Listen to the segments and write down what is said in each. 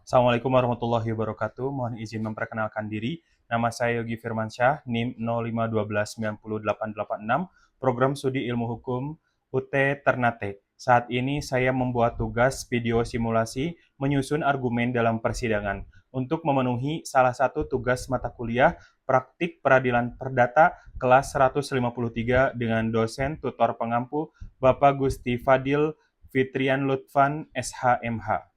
Assalamualaikum warahmatullahi wabarakatuh. Mohon izin memperkenalkan diri. Nama saya Yogi Firmansyah, NIM 0512908886, Program Studi Ilmu Hukum UT Ternate. Saat ini saya membuat tugas video simulasi menyusun argumen dalam persidangan untuk memenuhi salah satu tugas mata kuliah Praktik Peradilan Perdata kelas 153 dengan dosen tutor pengampu Bapak Gusti Fadil Fitrian Lutfan SHMH.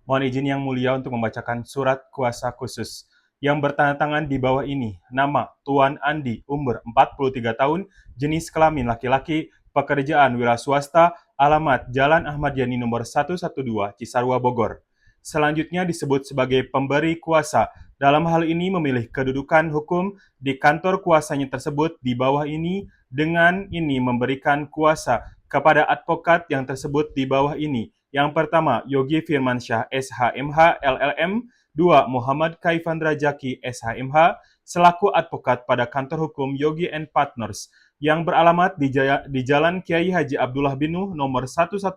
Mohon izin yang mulia untuk membacakan surat kuasa khusus yang bertanda tangan di bawah ini. Nama Tuan Andi, umur 43 tahun, jenis kelamin laki-laki, pekerjaan wira swasta, alamat Jalan Ahmad Yani nomor 112, Cisarua, Bogor. Selanjutnya disebut sebagai pemberi kuasa. Dalam hal ini memilih kedudukan hukum di kantor kuasanya tersebut di bawah ini, dengan ini memberikan kuasa kepada advokat yang tersebut di bawah ini. Yang pertama, Yogi Firmansyah SHMH LLM. Dua, Muhammad Kaifandra Jaki SHMH selaku advokat pada kantor hukum Yogi and Partners yang beralamat di Jalan Kiai Haji Abdullah bin Nuh nomor 112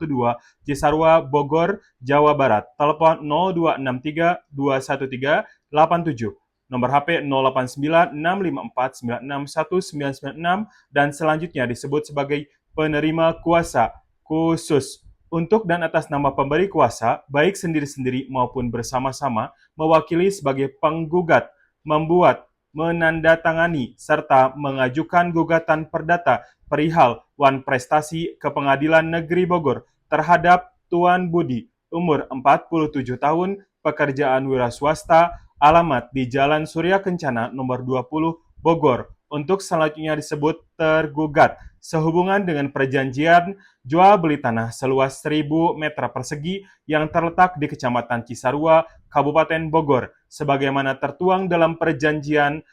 Cisarua, Bogor, Jawa Barat. Telepon 0263 213 87. Nomor HP 089654961996 dan selanjutnya disebut sebagai penerima kuasa khusus. Untuk dan atas nama pemberi kuasa, baik sendiri-sendiri maupun bersama-sama, mewakili sebagai penggugat, membuat, menandatangani, serta mengajukan gugatan perdata perihal wan prestasi ke Pengadilan Negeri Bogor terhadap Tuan Budi, umur 47 tahun, pekerjaan wira swasta, alamat di Jalan Surya Kencana nomor 20, Bogor. Untuk selanjutnya disebut tergugat sehubungan dengan perjanjian jual beli tanah seluas 1.000 meter persegi yang terletak di Kecamatan Cisarua, Kabupaten Bogor, sebagaimana tertuang dalam perjanjian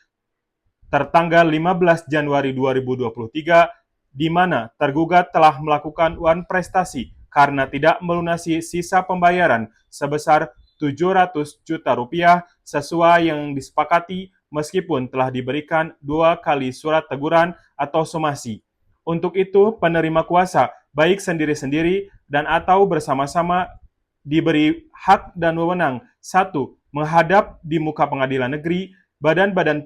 tertanggal 15 Januari 2023, di mana tergugat telah melakukan wan prestasi karena tidak melunasi sisa pembayaran sebesar 700 juta rupiah sesuai yang disepakati meskipun telah diberikan 2 kali surat teguran atau somasi. Untuk itu, penerima kuasa, baik sendiri-sendiri dan atau bersama-sama, diberi hak dan wewenang. 1. Menghadap di muka pengadilan negeri, badan-badan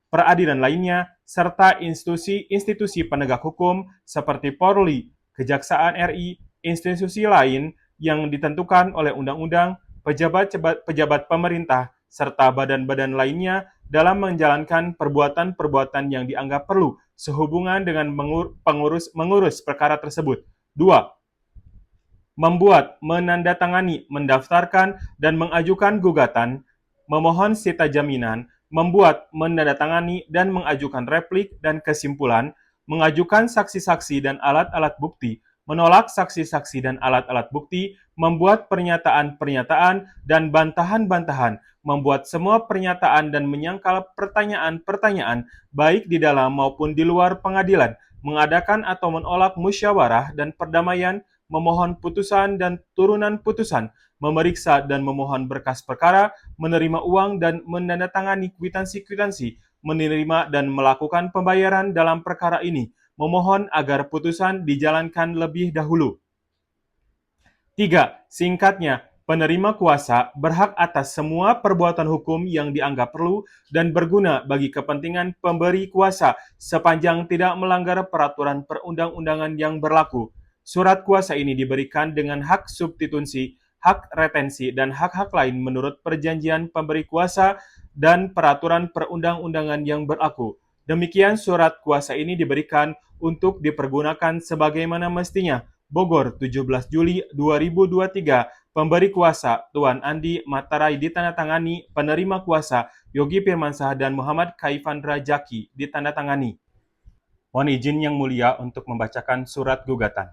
peradilan lainnya, serta institusi penegak hukum seperti Polri, Kejaksaan RI, institusi lain yang ditentukan oleh undang-undang, pejabat pemerintah, serta badan-badan lainnya dalam menjalankan perbuatan-perbuatan yang dianggap perlu sehubungan dengan mengurus perkara tersebut. 2. Membuat, menandatangani, mendaftarkan, dan mengajukan gugatan, memohon sita jaminan, membuat, menandatangani, dan mengajukan replik dan kesimpulan, mengajukan saksi-saksi dan alat-alat bukti, menolak saksi-saksi dan alat-alat bukti, membuat pernyataan-pernyataan dan bantahan-bantahan, membuat semua pernyataan dan menyangkal pertanyaan-pertanyaan, baik di dalam maupun di luar pengadilan, mengadakan atau menolak musyawarah dan perdamaian, memohon putusan dan turunan putusan, memeriksa dan memohon berkas perkara, menerima uang dan menandatangani kwitansi-kwitansi, menerima dan melakukan pembayaran dalam perkara ini, memohon agar putusan dijalankan lebih dahulu. 3. Singkatnya, penerima kuasa berhak atas semua perbuatan hukum yang dianggap perlu dan berguna bagi kepentingan pemberi kuasa sepanjang tidak melanggar peraturan perundang-undangan yang berlaku. Surat kuasa ini diberikan dengan hak substitusi, hak retensi, dan hak-hak lain menurut perjanjian pemberi kuasa dan peraturan perundang-undangan yang berlaku. Demikian surat kuasa ini diberikan untuk dipergunakan sebagaimana mestinya. Bogor, 17 Juli 2023, pemberi kuasa Tuan Andi Matarai ditandatangani, penerima kuasa Yogi Firmansyah dan Muhammad Kaifandra Jaki ditandatangani. Mohon izin yang mulia untuk membacakan surat gugatan.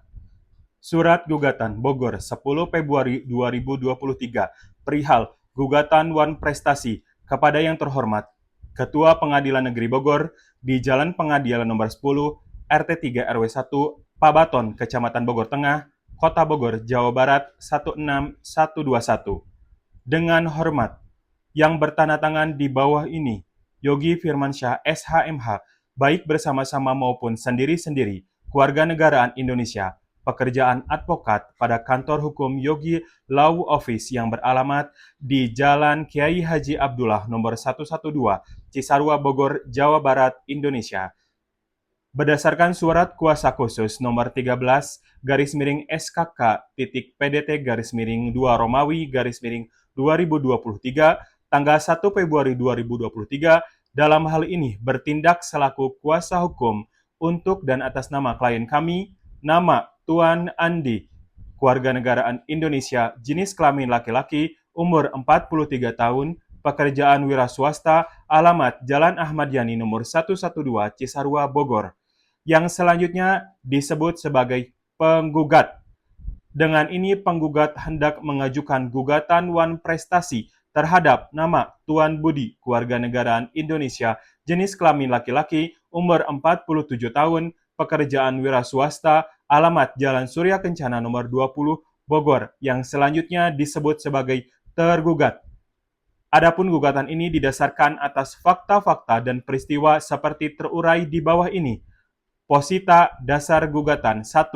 Surat gugatan Bogor 10 Februari 2023 perihal gugatan wan prestasi kepada yang terhormat Ketua Pengadilan Negeri Bogor di Jalan Pengadilan nomor 10 RT 3 RW 1 Pabaton, Kecamatan Bogor Tengah, Kota Bogor, Jawa Barat 16121. Dengan hormat, yang bertanda tangan di bawah ini, Yogi Firmansyah SHMH, baik bersama-sama maupun sendiri-sendiri, kewarganegaraan Indonesia, pekerjaan advokat pada kantor hukum Yogi Law Office yang beralamat di Jalan Kiai Haji Abdullah nomor 112, Cisarua, Bogor, Jawa Barat, Indonesia. Berdasarkan surat kuasa khusus nomor 13 garis miring SKK titik PDT garis miring 2 Romawi garis miring 2023 tanggal 1 Februari 2023 dalam hal ini bertindak selaku kuasa hukum untuk dan atas nama klien kami, nama Tuan Andi, kewarganegaraan Indonesia, jenis kelamin laki-laki, umur 43 tahun, pekerjaan wira swasta, alamat Jalan Ahmad Yani nomor 112 Cisarua, Bogor. Yang selanjutnya disebut sebagai penggugat. Dengan ini penggugat hendak mengajukan gugatan wan prestasi terhadap nama Tuan Budi, kewarganegaraan Indonesia, jenis kelamin laki-laki, umur 47 tahun, pekerjaan wira swasta, alamat Jalan Surya Kencana nomor 20, Bogor, yang selanjutnya disebut sebagai tergugat. Adapun gugatan ini didasarkan atas fakta-fakta dan peristiwa seperti terurai di bawah ini. Posita dasar gugatan 1.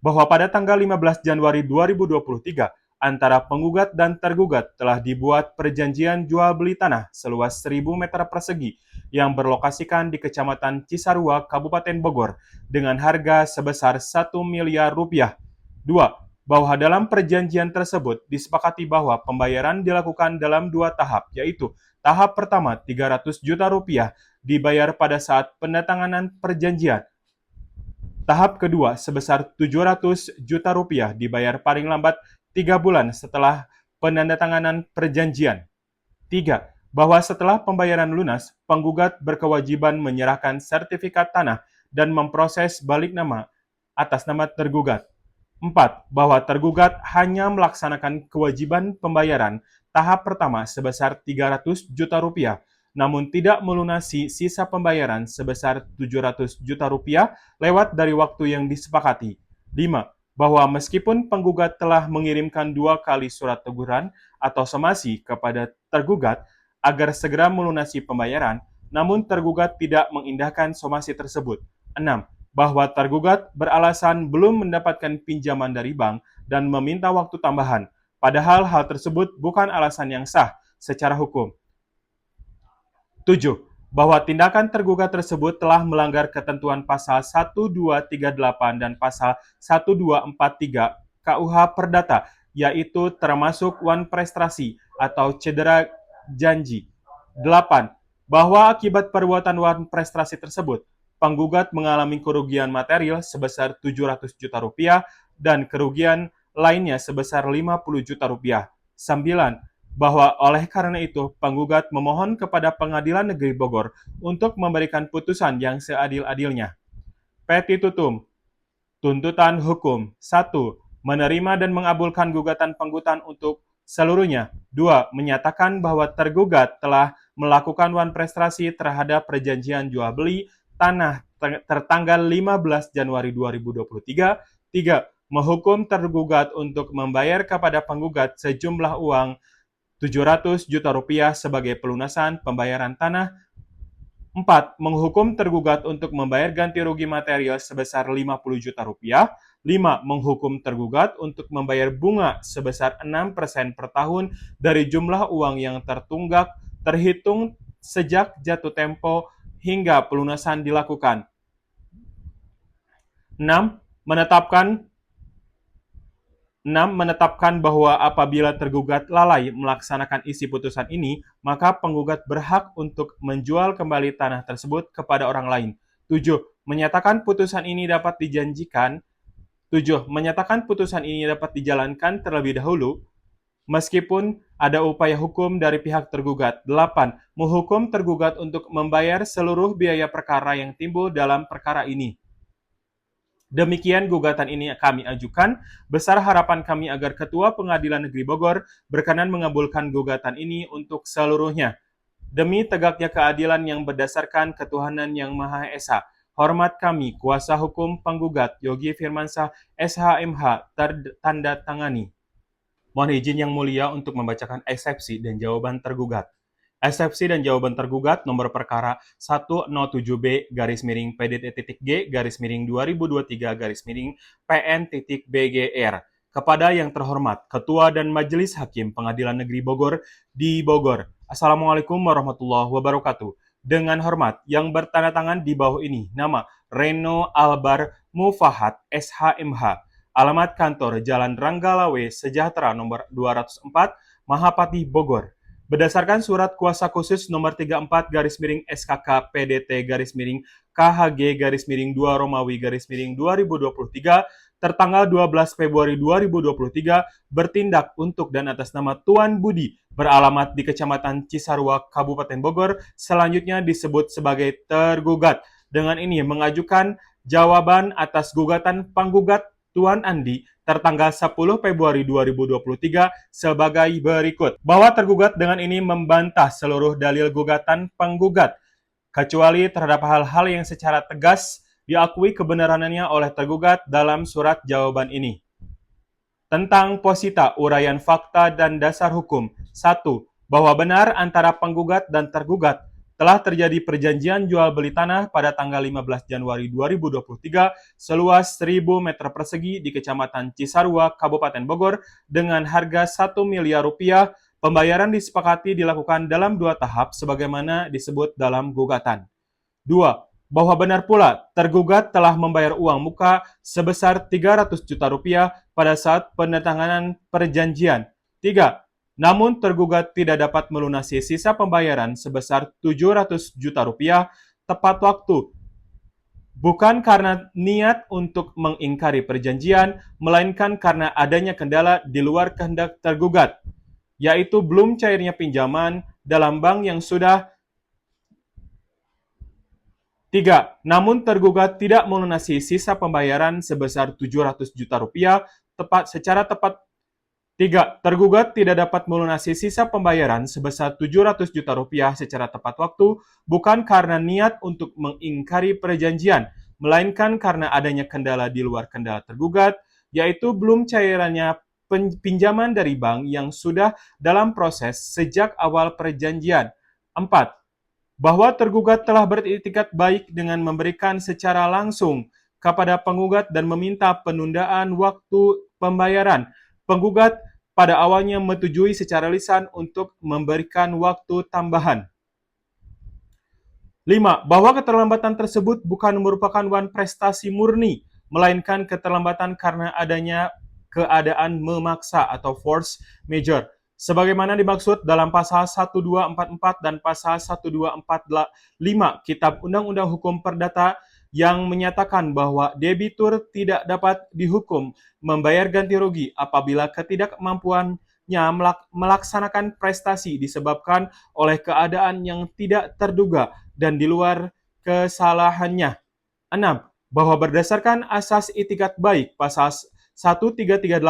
Bahwa pada tanggal 15 Januari 2023 antara penggugat dan tergugat telah dibuat perjanjian jual beli tanah seluas 1.000 meter persegi yang berlokasikan di Kecamatan Cisarua, Kabupaten Bogor dengan harga sebesar 1 miliar rupiah. 2. Bahwa dalam perjanjian tersebut disepakati bahwa pembayaran dilakukan dalam 2 tahap, yaitu tahap pertama 300 juta rupiah dibayar pada saat penandatanganan perjanjian. Tahap kedua sebesar 700 juta rupiah dibayar paling lambat 3 bulan setelah penandatanganan perjanjian. 3. Bahwa setelah pembayaran lunas, penggugat berkewajiban menyerahkan sertifikat tanah dan memproses balik nama atas nama tergugat. 4. Bahwa tergugat hanya melaksanakan kewajiban pembayaran tahap pertama sebesar 300 juta rupiah, namun tidak melunasi sisa pembayaran sebesar 700 juta rupiah lewat dari waktu yang disepakati. 5. Bahwa meskipun penggugat telah mengirimkan 2 kali surat teguran atau somasi kepada tergugat agar segera melunasi pembayaran, namun tergugat tidak mengindahkan somasi tersebut. 6. Bahwa tergugat beralasan belum mendapatkan pinjaman dari bank dan meminta waktu tambahan, padahal hal tersebut bukan alasan yang sah secara hukum. 7. Bahwa tindakan tergugat tersebut telah melanggar ketentuan pasal 1238 dan pasal 1243 KUH Perdata, yaitu termasuk wan prestasi atau cedera janji. 8. Bahwa akibat perbuatan wan prestasi tersebut, penggugat mengalami kerugian material sebesar 700 juta rupiah dan kerugian lainnya sebesar 50 juta rupiah. 9. Bahwa oleh karena itu, penggugat memohon kepada Pengadilan Negeri Bogor untuk memberikan putusan yang seadil-adilnya. Petitutum. Tuntutan hukum. 1. Menerima dan mengabulkan gugatan penggugat untuk seluruhnya. 2. Menyatakan bahwa tergugat telah melakukan wan prestasi terhadap perjanjian jual beli tanah tertanggal 15 Januari 2023. 3. Menghukum tergugat untuk membayar kepada penggugat sejumlah uang 700 juta rupiah sebagai pelunasan pembayaran tanah. 4. Menghukum tergugat untuk membayar ganti rugi material sebesar 50 juta rupiah. 5. Menghukum tergugat untuk membayar bunga sebesar 6% per tahun dari jumlah uang yang tertunggak terhitung sejak jatuh tempo hingga pelunasan dilakukan. 6. Menetapkan bahwa apabila tergugat lalai melaksanakan isi putusan ini, maka penggugat berhak untuk menjual kembali tanah tersebut kepada orang lain. 7. Menyatakan putusan ini dapat dijalankan terlebih dahulu meskipun ada upaya hukum dari pihak tergugat. 8. Menghukum tergugat untuk membayar seluruh biaya perkara yang timbul dalam perkara ini. Demikian gugatan ini kami ajukan. Besar harapan kami agar Ketua Pengadilan Negeri Bogor berkenan mengabulkan gugatan ini untuk seluruhnya. Demi tegaknya keadilan yang berdasarkan ketuhanan yang Maha Esa. Hormat kami, kuasa hukum penggugat Yogi Firmansyah, SHMH, tanda tangani. Mohon izin yang mulia untuk membacakan eksepsi dan jawaban tergugat. Eksepsi dan jawaban tergugat nomor perkara 107B garis miring PDT.G garis miring 2023 garis miring PN.BGR. Kepada yang terhormat Ketua dan Majelis Hakim Pengadilan Negeri Bogor di Bogor. Assalamualaikum warahmatullahi wabarakatuh. Dengan hormat yang bertanda tangan di bawah ini, nama Reno Albar Mufahat SHMH. Alamat kantor Jalan Ranggalawe Sejahtera nomor 204 Mahapati Bogor. Berdasarkan surat kuasa khusus nomor 34 garis miring SKK PDT garis miring KHG garis miring 2 Romawi garis miring 2023 tertanggal 12 Februari 2023 bertindak untuk dan atas nama Tuan Budi beralamat di Kecamatan Cisarua, Kabupaten Bogor, selanjutnya disebut sebagai tergugat. Dengan ini mengajukan jawaban atas gugatan penggugat Tuan Andi tertanggal 10 Februari 2023 sebagai berikut. Bahwa tergugat dengan ini membantah seluruh dalil gugatan penggugat, kecuali terhadap hal-hal yang secara tegas diakui kebenarannya oleh tergugat dalam surat jawaban ini. Tentang posita, uraian fakta dan dasar hukum. 1. Bahwa benar antara penggugat dan tergugat telah terjadi perjanjian jual beli tanah pada tanggal 15 Januari 2023 seluas 1.000 meter persegi di Kecamatan Cisarua, Kabupaten Bogor dengan harga 1 miliar rupiah. Pembayaran disepakati dilakukan dalam 2 tahap sebagaimana disebut dalam gugatan. 2. Bahwa benar pula tergugat telah membayar uang muka sebesar 300 juta rupiah pada saat penandatanganan perjanjian. 3. Namun tergugat tidak dapat melunasi sisa pembayaran sebesar 700 juta rupiah tepat waktu, bukan karena niat untuk mengingkari perjanjian, melainkan karena adanya kendala di luar kehendak tergugat, yaitu belum cairnya pinjaman dalam bank yang sudah. 3. Namun tergugat tidak melunasi sisa pembayaran sebesar 700 juta rupiah secara tepat. 3. Tergugat tidak dapat melunasi sisa pembayaran sebesar 700 juta rupiah secara tepat waktu, bukan karena niat untuk mengingkari perjanjian, melainkan karena adanya kendala di luar kendala tergugat, yaitu belum cairannya pinjaman dari bank yang sudah dalam proses sejak awal perjanjian. 4. Bahwa tergugat telah beritikat baik dengan memberikan secara langsung kepada penggugat dan meminta penundaan waktu pembayaran. Penggugat pada awalnya menyetujui secara lisan untuk memberikan waktu tambahan. 5. Bahwa keterlambatan tersebut bukan merupakan prestasi murni, melainkan keterlambatan karena adanya keadaan memaksa atau force majeure, sebagaimana dimaksud dalam pasal 1244 dan pasal 1245 Kitab Undang-Undang Hukum Perdata yang menyatakan bahwa debitur tidak dapat dihukum membayar ganti rugi apabila ketidakmampuannya melaksanakan prestasi disebabkan oleh keadaan yang tidak terduga dan di luar kesalahannya. 6. Bahwa berdasarkan asas itikat baik pasal 1338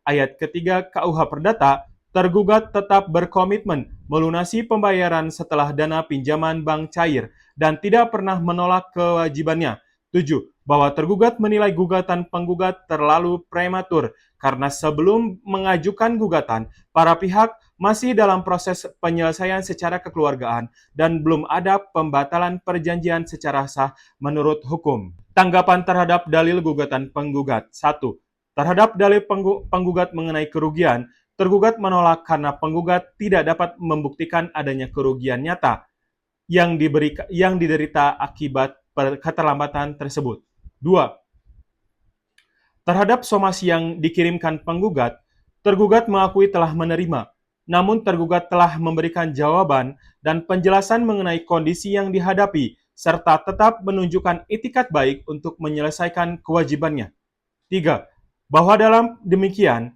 ayat ketiga KUH Perdata, tergugat tetap berkomitmen melunasi pembayaran setelah dana pinjaman bank cair dan tidak pernah menolak kewajibannya. 7. Bahwa tergugat menilai gugatan penggugat terlalu prematur karena sebelum mengajukan gugatan, para pihak masih dalam proses penyelesaian secara kekeluargaan dan belum ada pembatalan perjanjian secara sah menurut hukum. Tanggapan terhadap dalil gugatan penggugat. 1. Terhadap dalil penggugat mengenai kerugian, tergugat menolak karena penggugat tidak dapat membuktikan adanya kerugian nyata yang diderita akibat keterlambatan tersebut. 2. Terhadap somasi yang dikirimkan penggugat, tergugat mengakui telah menerima, namun tergugat telah memberikan jawaban dan penjelasan mengenai kondisi yang dihadapi, serta tetap menunjukkan itikat baik untuk menyelesaikan kewajibannya. 3. Bahwa dalam demikian,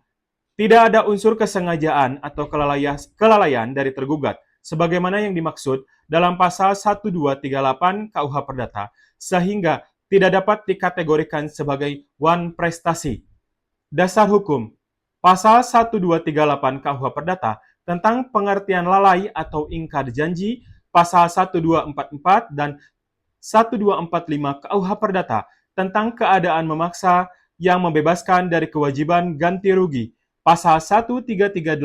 tidak ada unsur kesengajaan atau kelalaian dari tergugat, sebagaimana yang dimaksud dalam pasal 1238 KUH Perdata, sehingga tidak dapat dikategorikan sebagai prestasi. Dasar hukum. Pasal 1238 KUH Perdata tentang pengertian lalai atau ingkar janji, pasal 1244 dan 1245 KUH Perdata tentang keadaan memaksa yang membebaskan dari kewajiban ganti rugi, pasal 1338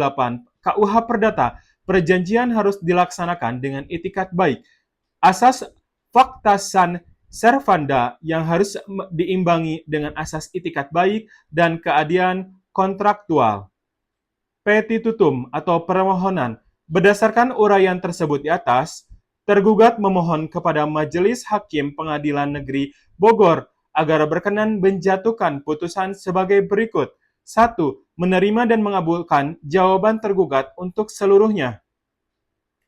KUH Perdata perjanjian harus dilaksanakan dengan itikat baik. Asas fakta san servanda yang harus diimbangi dengan asas itikat baik dan keadilan kontraktual. Petitutum atau permohonan. Berdasarkan uraian tersebut di atas, tergugat memohon kepada Majelis Hakim Pengadilan Negeri Bogor agar berkenan menjatuhkan putusan sebagai berikut. 1. Menerima dan mengabulkan jawaban tergugat untuk seluruhnya.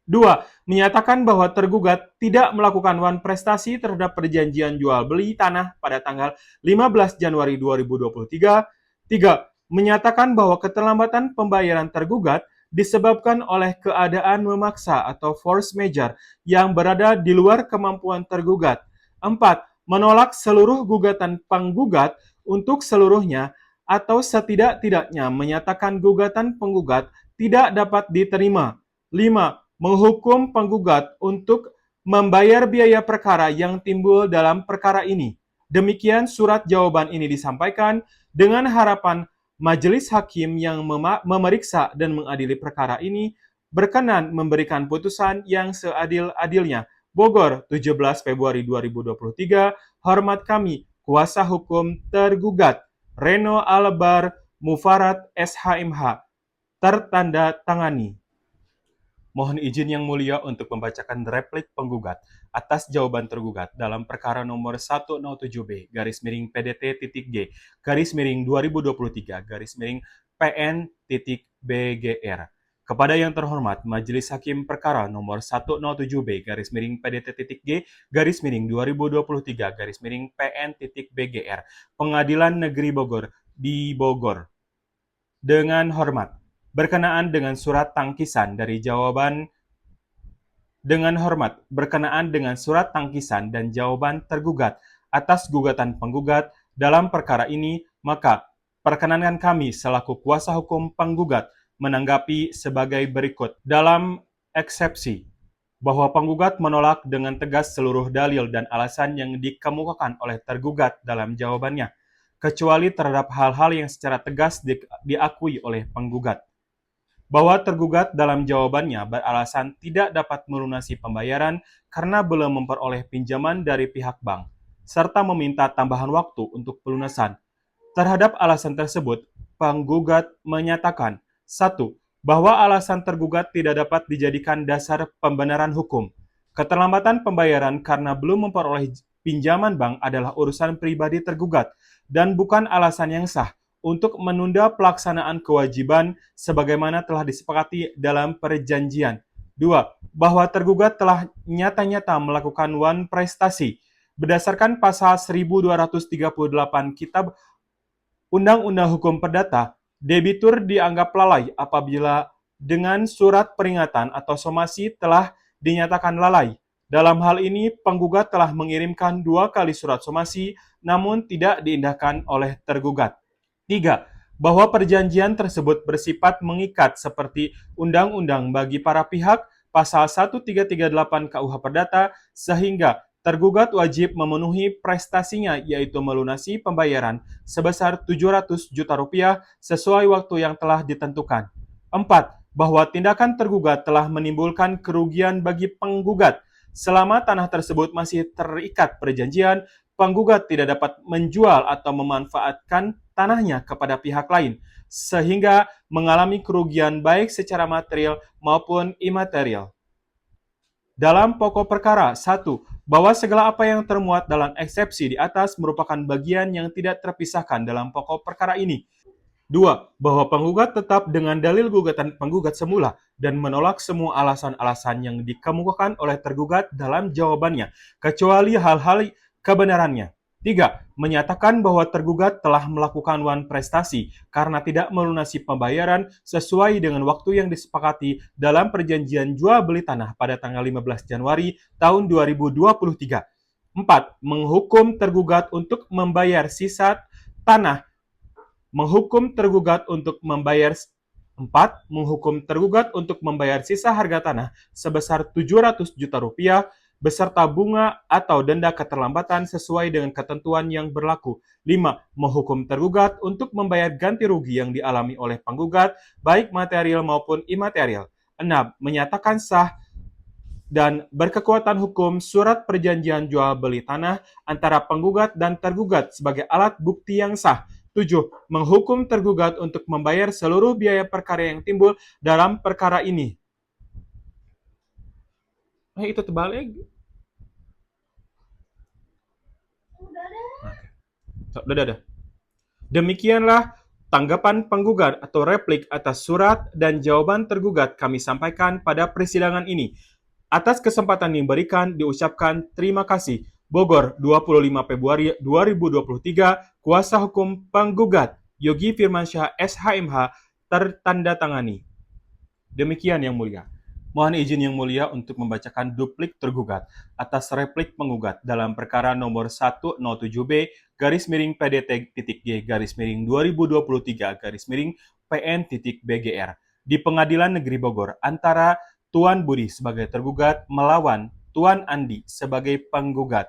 2. Menyatakan bahwa tergugat tidak melakukan wan prestasi terhadap perjanjian jual beli tanah pada tanggal 15 Januari 2023. 3. Menyatakan bahwa keterlambatan pembayaran tergugat disebabkan oleh keadaan memaksa atau force majeure yang berada di luar kemampuan tergugat. 4. Menolak seluruh gugatan penggugat untuk seluruhnya atau setidak-tidaknya menyatakan gugatan penggugat tidak dapat diterima. 5. Menghukum penggugat untuk membayar biaya perkara yang timbul dalam perkara ini. Demikian surat jawaban ini disampaikan dengan harapan Majelis Hakim yang memeriksa dan mengadili perkara ini berkenan memberikan putusan yang seadil-adilnya. Bogor, 17 Februari 2023. Hormat kami, kuasa hukum tergugat, Reno Albar Mufarat SHMH. Tertanda tangani. Mohon izin yang mulia untuk membacakan replik penggugat atas jawaban tergugat dalam perkara nomor 107B garis miring PDT.G garis miring 2023 garis miring PN.BGR. Kepada yang terhormat Majelis Hakim Perkara nomor 107B garis miring PDT.G garis miring 2023 garis miring PN.BGR Pengadilan Negeri Bogor di Bogor. Dengan hormat, berkenaan dengan surat tangkisan dan jawaban tergugat atas gugatan penggugat dalam perkara ini, maka perkenankan kami selaku kuasa hukum penggugat menanggapi sebagai berikut. Dalam eksepsi bahwa penggugat menolak dengan tegas seluruh dalil dan alasan yang dikemukakan oleh tergugat dalam jawabannya, kecuali terhadap hal-hal yang secara tegas diakui oleh penggugat. Bahwa tergugat dalam jawabannya beralasan tidak dapat melunasi pembayaran karena belum memperoleh pinjaman dari pihak bank, serta meminta tambahan waktu untuk pelunasan. Terhadap alasan tersebut, penggugat menyatakan 1. Bahwa alasan tergugat tidak dapat dijadikan dasar pembenaran hukum. Keterlambatan pembayaran karena belum memperoleh pinjaman bank adalah urusan pribadi tergugat dan bukan alasan yang sah untuk menunda pelaksanaan kewajiban sebagaimana telah disepakati dalam perjanjian. 2. Bahwa tergugat telah nyata-nyata melakukan wan prestasi. Berdasarkan pasal 1238 Kitab Undang-Undang Hukum Perdata, debitur dianggap lalai apabila dengan surat peringatan atau somasi telah dinyatakan lalai. Dalam hal ini, penggugat telah mengirimkan 2 kali surat somasi, namun tidak diindahkan oleh tergugat. 3. Bahwa perjanjian tersebut bersifat mengikat seperti undang-undang bagi para pihak, pasal 1338 KUH Perdata, sehingga tergugat wajib memenuhi prestasinya, yaitu melunasi pembayaran sebesar 700 juta rupiah sesuai waktu yang telah ditentukan. 4. Bahwa tindakan tergugat telah menimbulkan kerugian bagi penggugat. Selama tanah tersebut masih terikat perjanjian, penggugat tidak dapat menjual atau memanfaatkan tanahnya kepada pihak lain, sehingga mengalami kerugian baik secara material maupun imaterial. Dalam pokok perkara, 1. Bahwa segala apa yang termuat dalam eksepsi di atas merupakan bagian yang tidak terpisahkan dalam pokok perkara ini. 2. Bahwa penggugat tetap dengan dalil gugatan penggugat semula dan menolak semua alasan-alasan yang dikemukakan oleh tergugat dalam jawabannya, kecuali hal-hal kebenarannya. 3. Menyatakan bahwa tergugat telah melakukan wan prestasi karena tidak melunasi pembayaran sesuai dengan waktu yang disepakati dalam perjanjian jual beli tanah pada tanggal 15 Januari tahun 2023. 4. Menghukum tergugat untuk membayar sisa tanah menghukum tergugat untuk membayar sisa harga tanah sebesar 700 juta rupiah beserta bunga atau denda keterlambatan sesuai dengan ketentuan yang berlaku. 5. Menghukum tergugat untuk membayar ganti rugi yang dialami oleh penggugat baik material maupun imaterial. 6. Menyatakan sah dan berkekuatan hukum surat perjanjian jual beli tanah antara penggugat dan tergugat sebagai alat bukti yang sah. 7. Menghukum tergugat untuk membayar seluruh biaya perkara yang timbul dalam perkara ini. Itu terbalik. Udah. Demikianlah tanggapan penggugat atau replik atas surat dan jawaban tergugat kami sampaikan pada persidangan ini. Atas kesempatan yang diberikan, diucapkan terima kasih. Bogor, 25 Februari 2023, Kuasa Hukum Penggugat, Yogi Firmansyah, SHMH, tertandatangani. Demikian yang mulia. Mohon izin yang mulia untuk membacakan duplik tergugat atas replik penggugat dalam perkara nomor 107B garis miring PDT.G garis miring 2023 garis miring PN.BGR di Pengadilan Negeri Bogor antara Tuan Budi sebagai tergugat melawan Tuan Andi sebagai penggugat.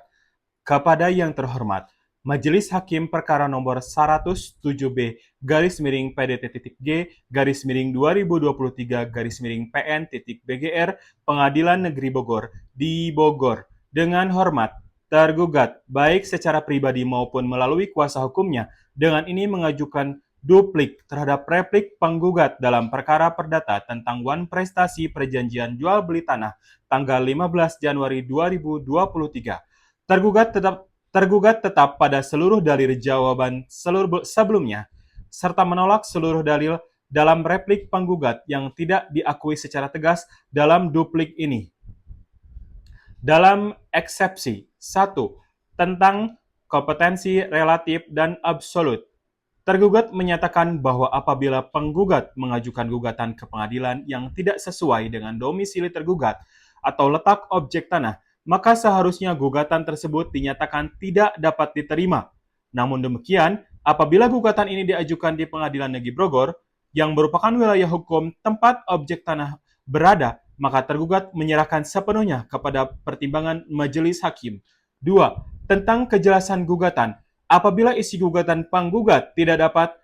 Kepada yang terhormat, Majelis Hakim Perkara Nomor 107B garis miring PDT.G garis miring 2023 garis miring PN.BGR Pengadilan Negeri Bogor di Bogor. Dengan hormat, tergugat baik secara pribadi maupun melalui kuasa hukumnya dengan ini mengajukan duplik terhadap replik penggugat dalam perkara perdata tentang wan prestasi perjanjian jual beli tanah tanggal 15 Januari 2023. Tergugat tetap pada seluruh dalil jawaban sebelumnya, serta menolak seluruh dalil dalam replik penggugat yang tidak diakui secara tegas dalam duplik ini. Dalam eksepsi 1. Tentang kompetensi relatif dan absolut, tergugat menyatakan bahwa apabila penggugat mengajukan gugatan ke pengadilan yang tidak sesuai dengan domisili tergugat atau letak objek tanah, maka seharusnya gugatan tersebut dinyatakan tidak dapat diterima. Namun demikian, apabila gugatan ini diajukan di Pengadilan Negeri Bogor, yang merupakan wilayah hukum tempat objek tanah berada, maka tergugat menyerahkan sepenuhnya kepada pertimbangan majelis hakim. 2. Tentang kejelasan gugatan, apabila isi gugatan penggugat tidak dapat.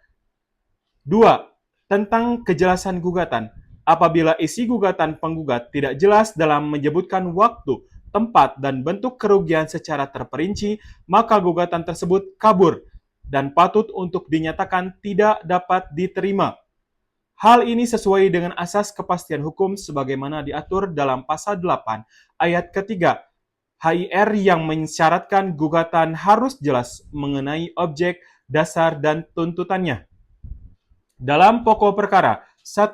2. Tentang kejelasan gugatan, apabila isi gugatan penggugat tidak jelas dalam menyebutkan waktu, tempat, dan bentuk kerugian secara terperinci, maka gugatan tersebut kabur dan patut untuk dinyatakan tidak dapat diterima. Hal ini sesuai dengan asas kepastian hukum sebagaimana diatur dalam pasal 8 ayat ketiga HIR yang mensyaratkan gugatan harus jelas mengenai objek, dasar, dan tuntutannya. Dalam pokok perkara, 1.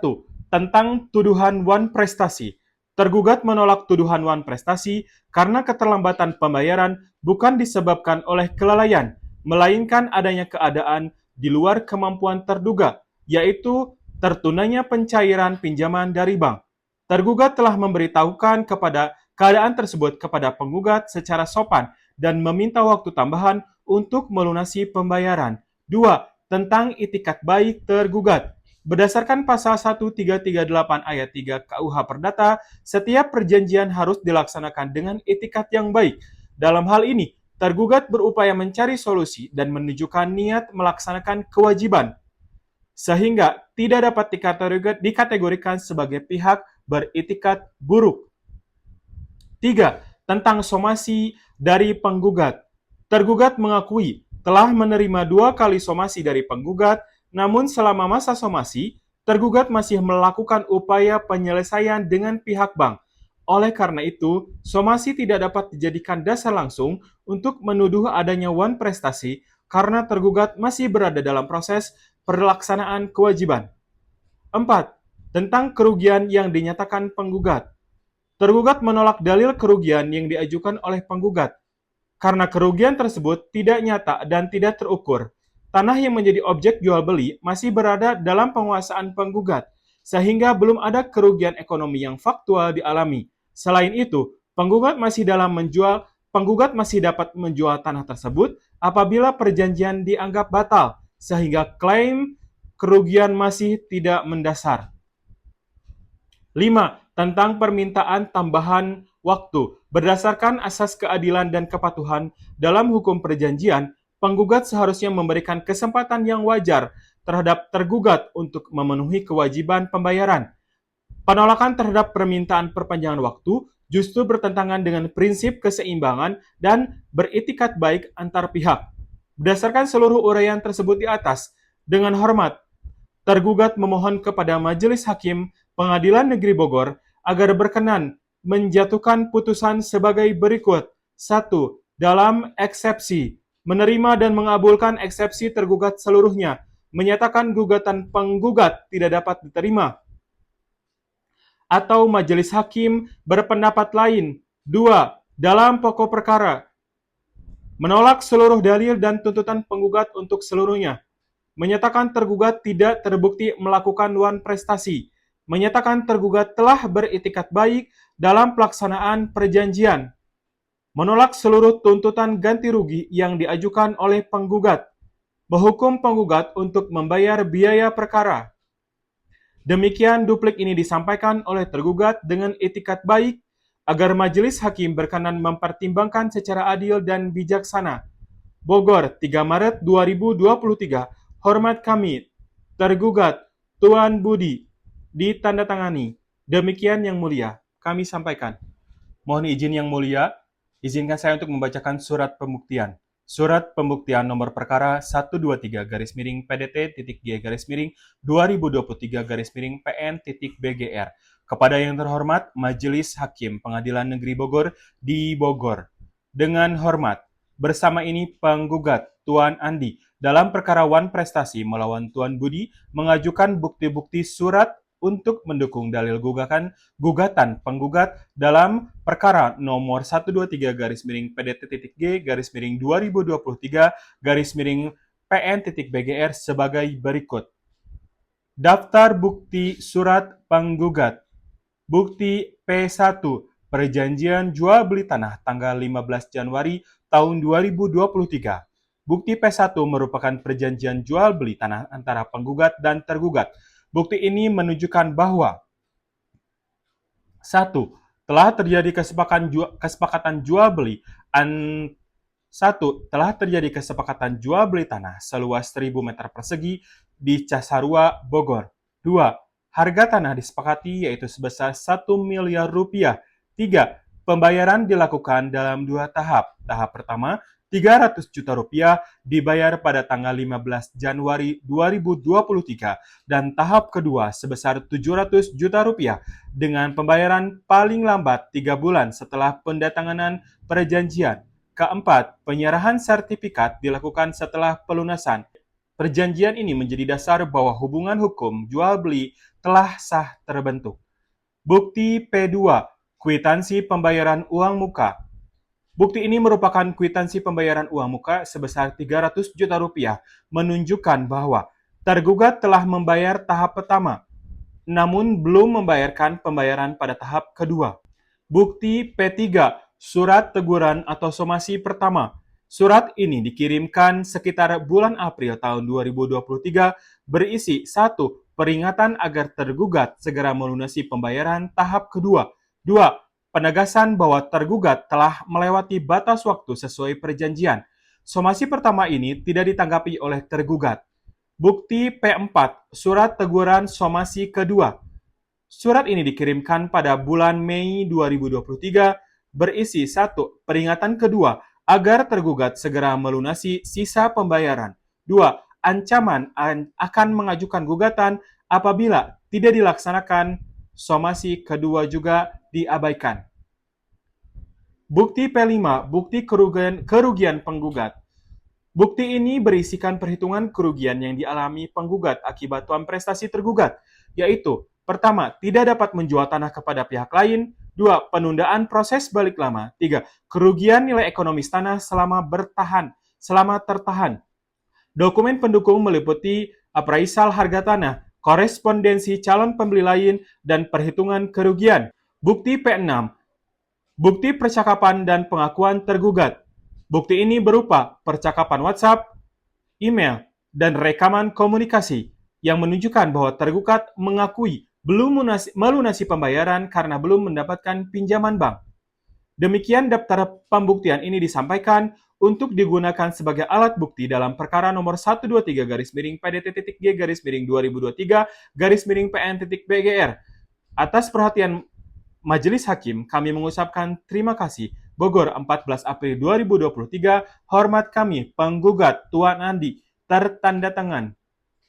Tentang tuduhan wan prestasi, tergugat menolak tuduhan wan prestasi karena keterlambatan pembayaran bukan disebabkan oleh kelalaian, melainkan adanya keadaan di luar kemampuan terduga, yaitu tertunainya pencairan pinjaman dari bank. Tergugat telah memberitahukan kepada keadaan tersebut kepada penggugat secara sopan dan meminta waktu tambahan untuk melunasi pembayaran. 2. Tentang itikat baik tergugat. Berdasarkan pasal 1338 ayat 3 KUH Perdata, setiap perjanjian harus dilaksanakan dengan itikat yang baik. Dalam hal ini, tergugat berupaya mencari solusi dan menunjukkan niat melaksanakan kewajiban, sehingga tidak dapat dikategorikan sebagai pihak beritikat buruk. 3. Tentang somasi dari penggugat. Tergugat mengakui telah menerima 2 kali somasi dari penggugat, namun selama masa somasi, tergugat masih melakukan upaya penyelesaian dengan pihak bank. Oleh karena itu, somasi tidak dapat dijadikan dasar langsung untuk menuduh adanya wan prestasi karena tergugat masih berada dalam proses pelaksanaan kewajiban. 4. Tentang kerugian yang dinyatakan penggugat. Tergugat menolak dalil kerugian yang diajukan oleh penggugat karena kerugian tersebut tidak nyata dan tidak terukur. Tanah yang menjadi objek jual beli masih berada dalam penguasaan penggugat, sehingga belum ada kerugian ekonomi yang faktual dialami. Selain itu, penggugat masih dapat menjual tanah tersebut apabila perjanjian dianggap batal, sehingga klaim kerugian masih tidak mendasar. 5. Tentang permintaan tambahan waktu. Berdasarkan asas keadilan dan kepatuhan dalam hukum perjanjian, penggugat seharusnya memberikan kesempatan yang wajar terhadap tergugat untuk memenuhi kewajiban pembayaran. Penolakan terhadap permintaan perpanjangan waktu justru bertentangan dengan prinsip keseimbangan dan beretikat baik antar pihak. Berdasarkan seluruh uraian tersebut di atas, dengan hormat, tergugat memohon kepada Majelis Hakim Pengadilan Negeri Bogor agar berkenan menjatuhkan putusan sebagai berikut. 1. Dalam eksepsi, menerima dan mengabulkan eksepsi tergugat seluruhnya, menyatakan gugatan penggugat tidak dapat diterima, atau majelis hakim berpendapat lain. 2. Dalam pokok perkara, menolak seluruh dalil dan tuntutan penggugat untuk seluruhnya, menyatakan tergugat tidak terbukti melakukan wan prestasi, menyatakan tergugat telah beretikat baik dalam pelaksanaan perjanjian, menolak seluruh tuntutan ganti rugi yang diajukan oleh penggugat, menghukum penggugat untuk membayar biaya perkara. Demikian duplik ini disampaikan oleh tergugat dengan etikat baik agar majelis hakim berkenan mempertimbangkan secara adil dan bijaksana. Bogor, 3 Maret 2023. Hormat kami, tergugat Tuan Budi, ditandatangani. Demikian yang mulia, kami sampaikan. Mohon izin yang mulia, izinkan saya untuk membacakan surat pembuktian. Surat pembuktian nomor perkara 123 garis miring PDT titik G garis miring 2023 garis miring PN titik BGR. Kepada yang terhormat Majelis Hakim Pengadilan Negeri Bogor di Bogor. Dengan hormat, bersama ini penggugat Tuan Andi dalam perkara wan prestasi melawan Tuan Budi mengajukan bukti-bukti surat untuk mendukung dalil gugatan penggugat dalam perkara nomor 123 garis miring PDT.G garis miring 2023 garis miring PN.BGR sebagai berikut. Daftar bukti surat penggugat. Bukti P1, perjanjian jual beli tanah tanggal 15 Januari tahun 2023. Bukti P1 merupakan perjanjian jual beli tanah antara penggugat dan tergugat. Bukti ini menunjukkan bahwa 1. Telah terjadi kesepakatan jual beli 1. Telah terjadi kesepakatan jual beli tanah seluas 1.000 meter persegi di Casarua, Bogor. 2. Harga tanah disepakati yaitu sebesar 1 miliar rupiah. 3. Pembayaran dilakukan dalam 2 tahap. Tahap pertama, 300 juta rupiah dibayar pada tanggal 15 Januari 2023 dan tahap kedua sebesar 700 juta rupiah dengan pembayaran paling lambat 3 bulan setelah pendatanganan perjanjian. Keempat, penyerahan sertifikat dilakukan setelah pelunasan. Perjanjian ini menjadi dasar bahwa hubungan hukum jual beli telah sah terbentuk. Bukti P2, kwitansi pembayaran uang muka. Bukti ini merupakan kwitansi pembayaran uang muka sebesar 300 juta rupiah, menunjukkan bahwa tergugat telah membayar tahap pertama, namun belum membayarkan pembayaran pada tahap kedua. Bukti P3, surat teguran atau somasi pertama. Surat ini dikirimkan sekitar bulan April tahun 2023 berisi 1. Peringatan agar tergugat segera melunasi pembayaran tahap kedua. 2. Penegasan bahwa tergugat telah melewati batas waktu sesuai perjanjian. Somasi pertama ini tidak ditanggapi oleh tergugat. Bukti P4, surat teguran somasi kedua. Surat ini dikirimkan pada bulan Mei 2023 berisi 1. Peringatan kedua agar tergugat segera melunasi sisa pembayaran. 2. Ancaman akan mengajukan gugatan apabila tidak dilaksanakan. Somasi kedua juga diabaikan. Bukti P5, bukti kerugian penggugat. Bukti ini berisikan perhitungan kerugian yang dialami penggugat akibat wan prestasi tergugat, yaitu pertama, tidak dapat menjual tanah kepada pihak lain. 2. Penundaan proses balik lama. 3. Kerugian nilai ekonomis tanah selama tertahan. Dokumen pendukung meliputi appraisal harga tanah, korespondensi calon pembeli lain, dan perhitungan kerugian. Bukti P6, bukti percakapan dan pengakuan tergugat. Bukti ini berupa percakapan WhatsApp, email, dan rekaman komunikasi yang menunjukkan bahwa tergugat mengakui belum melunasi pembayaran karena belum mendapatkan pinjaman bank. Demikian daftar pembuktian ini disampaikan untuk digunakan sebagai alat bukti dalam perkara nomor 123 garis miring PDT.G garis miring 2023 garis miring PN.BGR Atas perhatian Majelis Hakim, kami mengucapkan terima kasih. Bogor, 14 April 2023, hormat kami, penggugat Tuan Andi, tertanda tangan.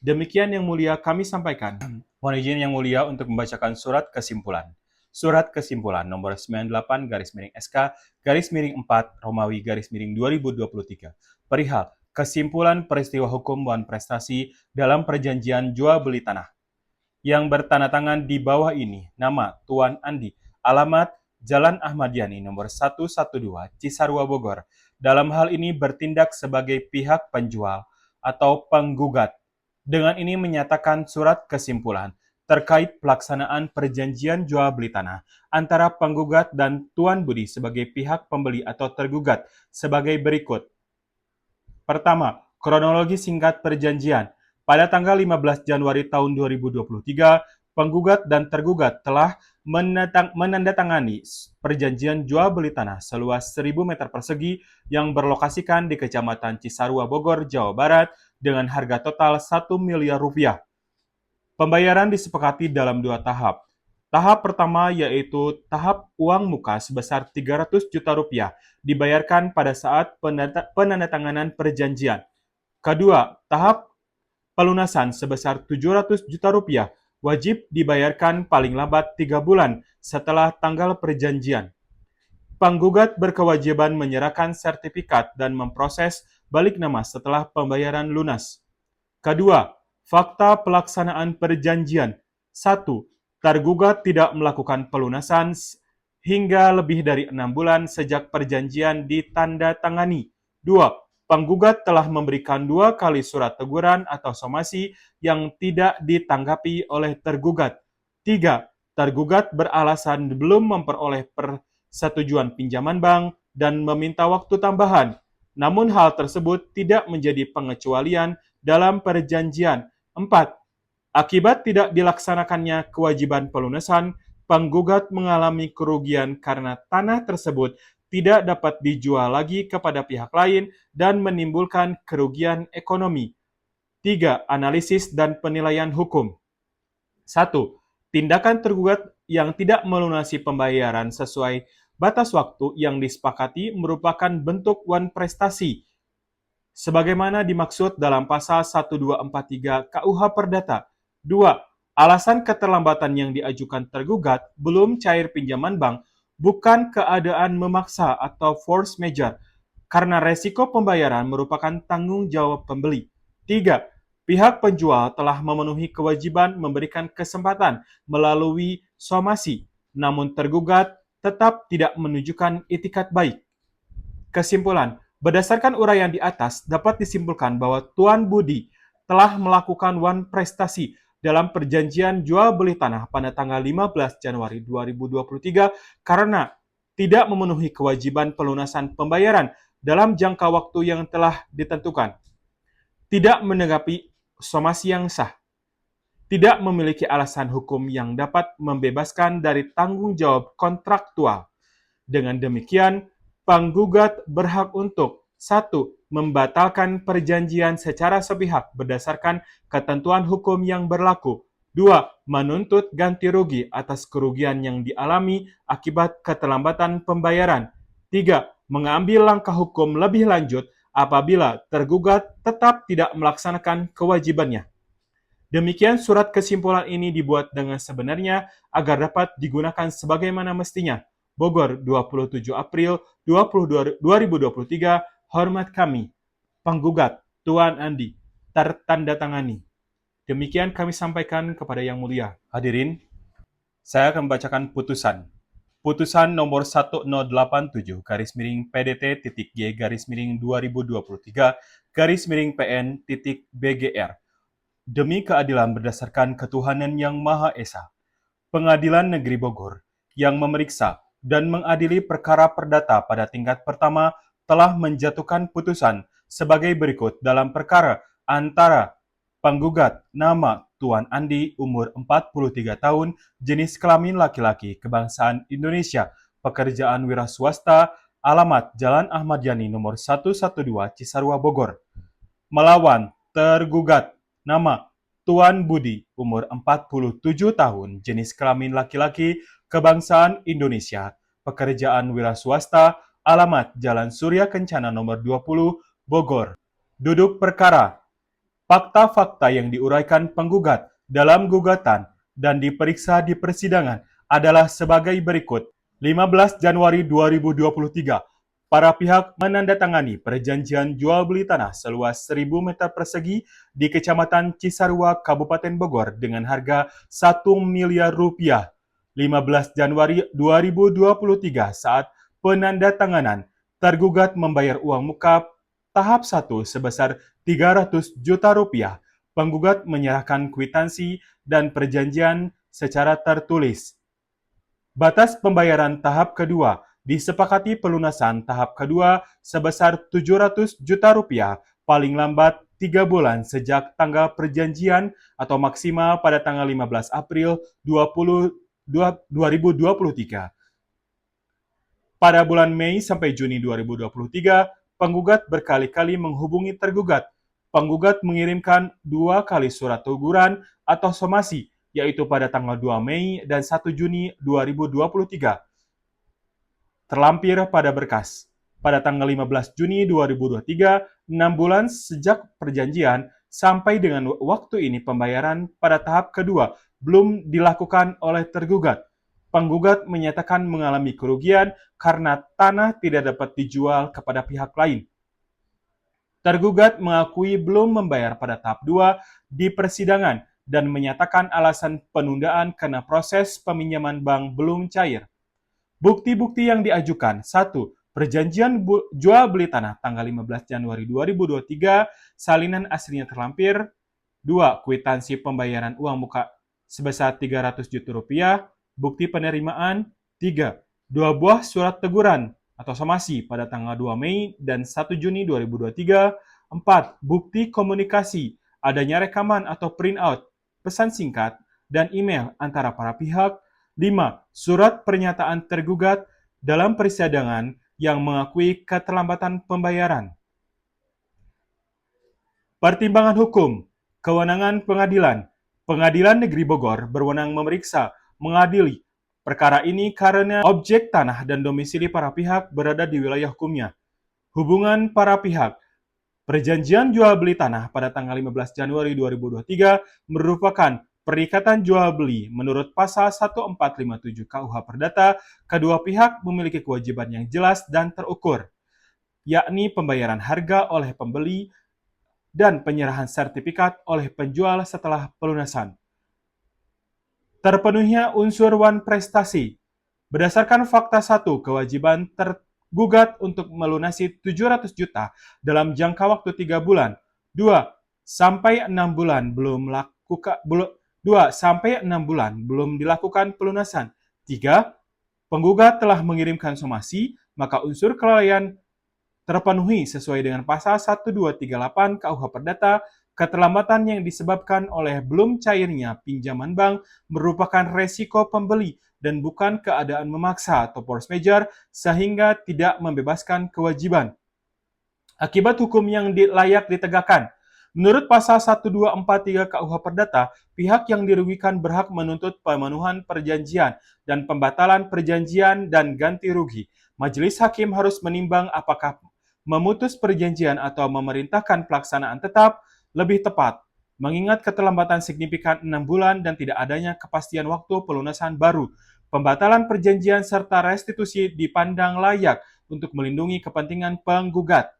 Demikian yang mulia kami sampaikan. Mohon izin yang mulia untuk membacakan surat kesimpulan. Surat kesimpulan nomor 98 garis miring SK garis miring 4 Romawi garis miring 2023. Perihal kesimpulan peristiwa hukum dan prestasi dalam perjanjian jual beli tanah. Yang bertanda tangan di bawah ini, nama Tuan Andi, alamat Jalan Ahmad Yani nomor 112 Cisarua Bogor. Dalam hal ini bertindak sebagai pihak penjual atau penggugat. Dengan ini menyatakan surat kesimpulan terkait pelaksanaan perjanjian jual beli tanah antara penggugat dan Tuan Budi sebagai pihak pembeli atau tergugat sebagai berikut. Pertama, kronologi singkat perjanjian. Pada tanggal 15 Januari tahun 2023, penggugat dan tergugat telah menandatangani perjanjian jual beli tanah seluas 1.000 meter persegi yang berlokasikan di Kecamatan Cisarua, Bogor, Jawa Barat dengan harga total 1 miliar rupiah. Pembayaran disepakati dalam 2 tahap. Tahap pertama yaitu tahap uang muka sebesar 300 juta rupiah dibayarkan pada saat penandatanganan perjanjian. Kedua, tahap pelunasan sebesar 700 juta rupiah wajib dibayarkan paling lambat 3 bulan setelah tanggal perjanjian. Penggugat berkewajiban menyerahkan sertifikat dan memproses balik nama setelah pembayaran lunas. Kedua, fakta pelaksanaan perjanjian. 1. Tergugat tidak melakukan pelunasan hingga lebih dari 6 bulan sejak perjanjian ditandatangani. 2. Penggugat telah memberikan 2 kali surat teguran atau somasi yang tidak ditanggapi oleh tergugat. 3. Tergugat beralasan belum memperoleh persetujuan pinjaman bank dan meminta waktu tambahan. Namun hal tersebut tidak menjadi pengecualian dalam perjanjian. 4. Akibat tidak dilaksanakannya kewajiban pelunasan, penggugat mengalami kerugian karena tanah tersebut tidak dapat dijual lagi kepada pihak lain dan menimbulkan kerugian ekonomi. 3. Analisis dan penilaian hukum. 1. Tindakan tergugat yang tidak melunasi pembayaran sesuai batas waktu yang disepakati merupakan bentuk wan prestasi sebagaimana dimaksud dalam pasal 1243 KUH Perdata. 2. Alasan keterlambatan yang diajukan tergugat belum cair pinjaman bank bukan keadaan memaksa atau force majeure, karena resiko pembayaran merupakan tanggung jawab pembeli. 3. Pihak penjual telah memenuhi kewajiban memberikan kesempatan melalui somasi, namun tergugat tetap tidak menunjukkan itikat baik. Kesimpulan, berdasarkan uraian di atas, dapat disimpulkan bahwa Tuan Budi telah melakukan wan prestasi dalam perjanjian jual beli tanah pada tanggal 15 Januari 2023 karena tidak memenuhi kewajiban pelunasan pembayaran dalam jangka waktu yang telah ditentukan, tidak menanggapi somasi yang sah, tidak memiliki alasan hukum yang dapat membebaskan dari tanggung jawab kontraktual. Dengan demikian, penggugat berhak untuk 1. Membatalkan perjanjian secara sepihak berdasarkan ketentuan hukum yang berlaku. 2. Menuntut ganti rugi atas kerugian yang dialami akibat keterlambatan pembayaran. 3. Mengambil langkah hukum lebih lanjut apabila tergugat tetap tidak melaksanakan kewajibannya. Demikian surat kesimpulan ini dibuat dengan sebenarnya agar dapat digunakan sebagaimana mestinya. Bogor, 27 April 2023, hormat kami, penggugat Tuan Andi, tertandatangani. Demikian kami sampaikan kepada Yang Mulia. Hadirin, saya akan membacakan putusan. Putusan nomor 1087 garis miring PDT.G garis miring 2023 garis miring PN BGR. Demi keadilan berdasarkan ketuhanan yang Maha Esa, Pengadilan Negeri Bogor yang memeriksa dan mengadili perkara perdata pada tingkat pertama telah menjatuhkan putusan sebagai berikut dalam perkara antara penggugat nama Tuan Andi umur 43 tahun, jenis kelamin laki-laki, kebangsaan Indonesia, pekerjaan wira swasta, alamat Jalan Ahmad Yani nomor 112 Cisarua Bogor, melawan tergugat nama Tuan Budi, umur 47 tahun, jenis kelamin laki-laki, kebangsaan Indonesia, pekerjaan wira swasta, alamat Jalan Surya Kencana nomor 20, Bogor. Duduk perkara, fakta-fakta yang diuraikan penggugat dalam gugatan dan diperiksa di persidangan adalah sebagai berikut. 15 Januari 2023, para pihak menandatangani perjanjian jual beli tanah seluas 1.000 meter persegi di Kecamatan Cisarua, Kabupaten Bogor dengan harga 1 miliar rupiah. 15 Januari 2023 saat penandatanganan, tergugat membayar uang muka tahap 1 sebesar 300 juta rupiah. Penggugat menyerahkan kwitansi dan perjanjian secara tertulis. Batas pembayaran tahap kedua, disepakati pelunasan tahap kedua sebesar 700 juta rupiah, paling lambat 3 bulan sejak tanggal perjanjian atau maksimal pada tanggal 15 April 2023. Pada bulan Mei sampai Juni 2023, penggugat berkali-kali menghubungi tergugat. Penggugat mengirimkan 2 kali surat teguran atau somasi, yaitu pada tanggal 2 Mei dan 1 Juni 2023. Terlampir pada berkas. Pada tanggal 15 Juni 2023, 6 bulan sejak perjanjian, sampai dengan waktu ini pembayaran pada tahap kedua belum dilakukan oleh tergugat. Penggugat menyatakan mengalami kerugian karena tanah tidak dapat dijual kepada pihak lain. Tergugat mengakui belum membayar pada tahap 2 di persidangan dan menyatakan alasan penundaan karena proses peminjaman bank belum cair. Bukti-bukti yang diajukan: 1. Perjanjian jual beli tanah tanggal 15 Januari 2023, salinan aslinya terlampir. 2. Kwitansi pembayaran uang muka sebesar 300 juta rupiah. Bukti penerimaan. 3. 2 buah surat teguran atau somasi pada tanggal 2 Mei dan 1 Juni 2023. 4. Bukti komunikasi, adanya rekaman atau printout, pesan singkat, dan email antara para pihak. 5. Surat pernyataan tergugat dalam persidangan yang mengakui keterlambatan pembayaran. Pertimbangan hukum, kewenangan pengadilan. Pengadilan Negeri Bogor berwenang memeriksa, mengadili perkara ini karena objek tanah dan domisili para pihak berada di wilayah hukumnya. Hubungan para pihak. Perjanjian jual beli tanah pada tanggal 15 Januari 2023 merupakan perikatan jual beli menurut pasal 1457 KUH Perdata. Kedua pihak memiliki kewajiban yang jelas dan terukur, yakni pembayaran harga oleh pembeli dan penyerahan sertifikat oleh penjual setelah pelunasan. Terpenuhnya unsur wan prestasi. Berdasarkan fakta 1, kewajiban tergugat untuk melunasi 700 juta dalam jangka waktu 3 bulan. 2 sampai 6 bulan belum dilakukan pelunasan. 3. Penggugat telah mengirimkan somasi, maka unsur kelalaian terpenuhi sesuai dengan pasal 1238 KUH Perdata. Keterlambatan yang disebabkan oleh belum cairnya pinjaman bank merupakan resiko pembeli dan bukan keadaan memaksa atau force majeure sehingga tidak membebaskan kewajiban. Akibat hukum yang layak ditegakkan. Menurut pasal 1243 KUH Perdata, pihak yang dirugikan berhak menuntut pemenuhan perjanjian dan pembatalan perjanjian dan ganti rugi. Majelis hakim harus menimbang apakah memutus perjanjian atau memerintahkan pelaksanaan tetap lebih tepat, mengingat keterlambatan signifikan 6 bulan dan tidak adanya kepastian waktu pelunasan baru. Pembatalan perjanjian serta restitusi dipandang layak untuk melindungi kepentingan penggugat.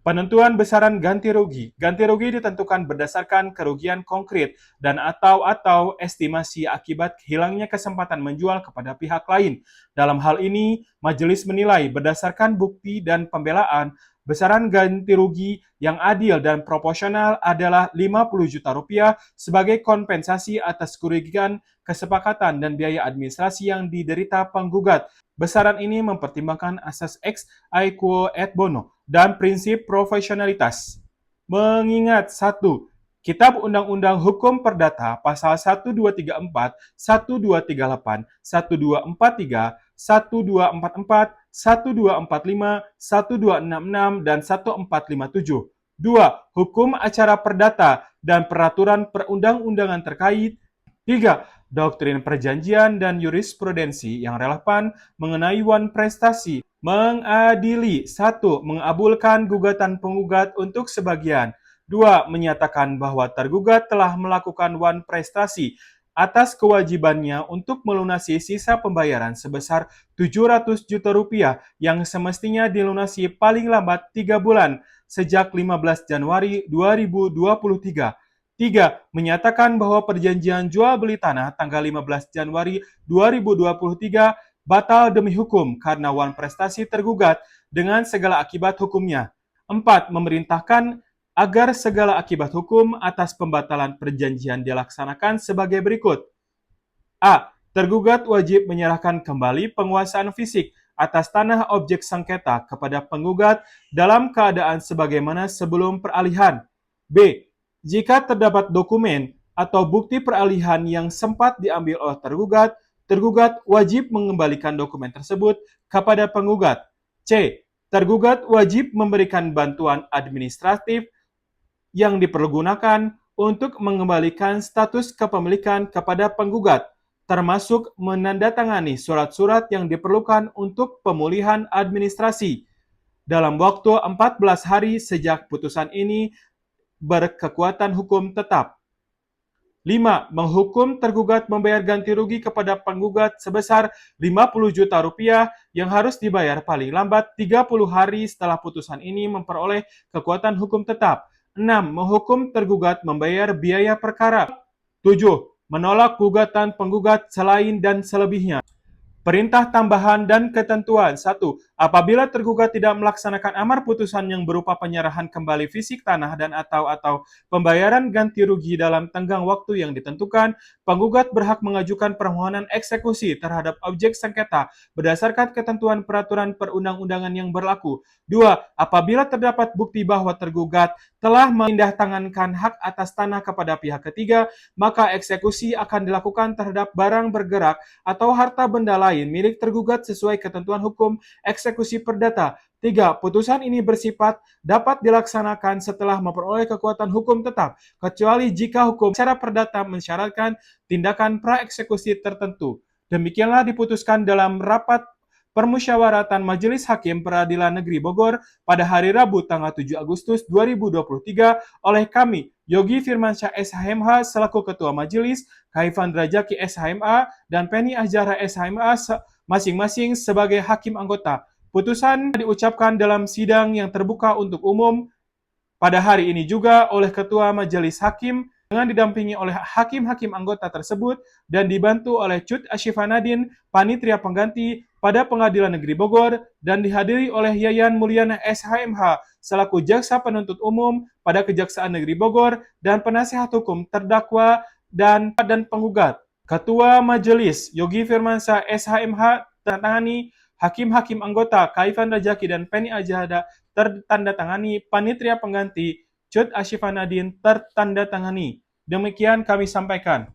Penentuan besaran ganti rugi. Ganti rugi ditentukan berdasarkan kerugian konkret dan atau estimasi akibat hilangnya kesempatan menjual kepada pihak lain. Dalam hal ini, majelis menilai berdasarkan bukti dan pembelaan, besaran ganti rugi yang adil dan proporsional adalah 50 juta rupiah sebagai kompensasi atas kerugian kesepakatan dan biaya administrasi yang diderita penggugat. Besaran ini mempertimbangkan asas ex aequo et bono dan prinsip profesionalitas. Mengingat 1. Kitab Undang-Undang Hukum Perdata Pasal 1234, 1238, 1243, 1244, 1245, 1266, dan 1457. 2. Hukum acara perdata dan peraturan perundang-undangan terkait. 3. Doktrin perjanjian dan jurisprudensi yang relevan mengenai wan prestasi. Mengadili. 1. Mengabulkan gugatan penggugat untuk sebagian. 2. Menyatakan bahwa tergugat telah melakukan wan prestasi atas kewajibannya untuk melunasi sisa pembayaran sebesar 700 juta rupiah yang semestinya dilunasi paling lambat 3 bulan sejak 15 Januari 2023. 3. Menyatakan bahwa perjanjian jual beli tanah tanggal 15 Januari 2023 batal demi hukum karena wan prestasi tergugat dengan segala akibat hukumnya. 4. Memerintahkan agar segala akibat hukum atas pembatalan perjanjian dilaksanakan sebagai berikut. A. Tergugat wajib menyerahkan kembali penguasaan fisik atas tanah objek sengketa kepada penggugat dalam keadaan sebagaimana sebelum peralihan. B. Jika terdapat dokumen atau bukti peralihan yang sempat diambil oleh tergugat, tergugat wajib mengembalikan dokumen tersebut kepada penggugat. C. Tergugat wajib memberikan bantuan administratif yang dipergunakan untuk mengembalikan status kepemilikan kepada penggugat, termasuk menandatangani surat-surat yang diperlukan untuk pemulihan administrasi dalam waktu 14 hari sejak putusan ini berkekuatan hukum tetap. 5. Menghukum tergugat membayar ganti rugi kepada penggugat sebesar 50 juta rupiah yang harus dibayar paling lambat 30 hari setelah putusan ini memperoleh kekuatan hukum tetap. 6. Menghukum tergugat membayar biaya perkara. 7. Menolak gugatan penggugat selain dan selebihnya. Perintah tambahan dan ketentuan. 1. Apabila tergugat tidak melaksanakan amar putusan yang berupa penyerahan kembali fisik tanah dan atau pembayaran ganti rugi dalam tenggang waktu yang ditentukan, penggugat berhak mengajukan permohonan eksekusi terhadap objek sengketa berdasarkan ketentuan peraturan perundang-undangan yang berlaku. 2. Apabila terdapat bukti bahwa tergugat telah memindahtangankan hak atas tanah kepada pihak ketiga, maka eksekusi akan dilakukan terhadap barang bergerak atau harta benda lain milik tergugat sesuai ketentuan hukum eksekusi perdata. 3. Putusan ini bersifat dapat dilaksanakan setelah memperoleh kekuatan hukum tetap, kecuali jika hukum secara perdata mensyaratkan tindakan praeksekusi tertentu. Demikianlah diputuskan dalam rapat permusyawaratan Majelis Hakim Peradilan Negeri Bogor pada hari Rabu tanggal 7 Agustus 2023 oleh kami, Yogi Firmansyah SHMH selaku Ketua Majelis, Kaifandra Jaki SHMA, dan Penny Azhara SHMA masing-masing sebagai Hakim Anggota. Putusan diucapkan dalam sidang yang terbuka untuk umum pada hari ini juga oleh Ketua Majelis Hakim dengan didampingi oleh hakim-hakim anggota tersebut dan dibantu oleh Cut Ashifanadin, Panitria Pengganti pada Pengadilan Negeri Bogor dan dihadiri oleh Yayan Mulyana SHMH selaku Jaksa Penuntut Umum pada Kejaksaan Negeri Bogor dan penasihat hukum terdakwa dan penggugat. Ketua Majelis Yogi Firmansyah SHMH tertangani, hakim-hakim anggota Kaifan Rajaki dan Penny Ajahada tertandatangani, Panitria Pengganti Cut Ashifanadin tertandatangani. Demikian kami sampaikan.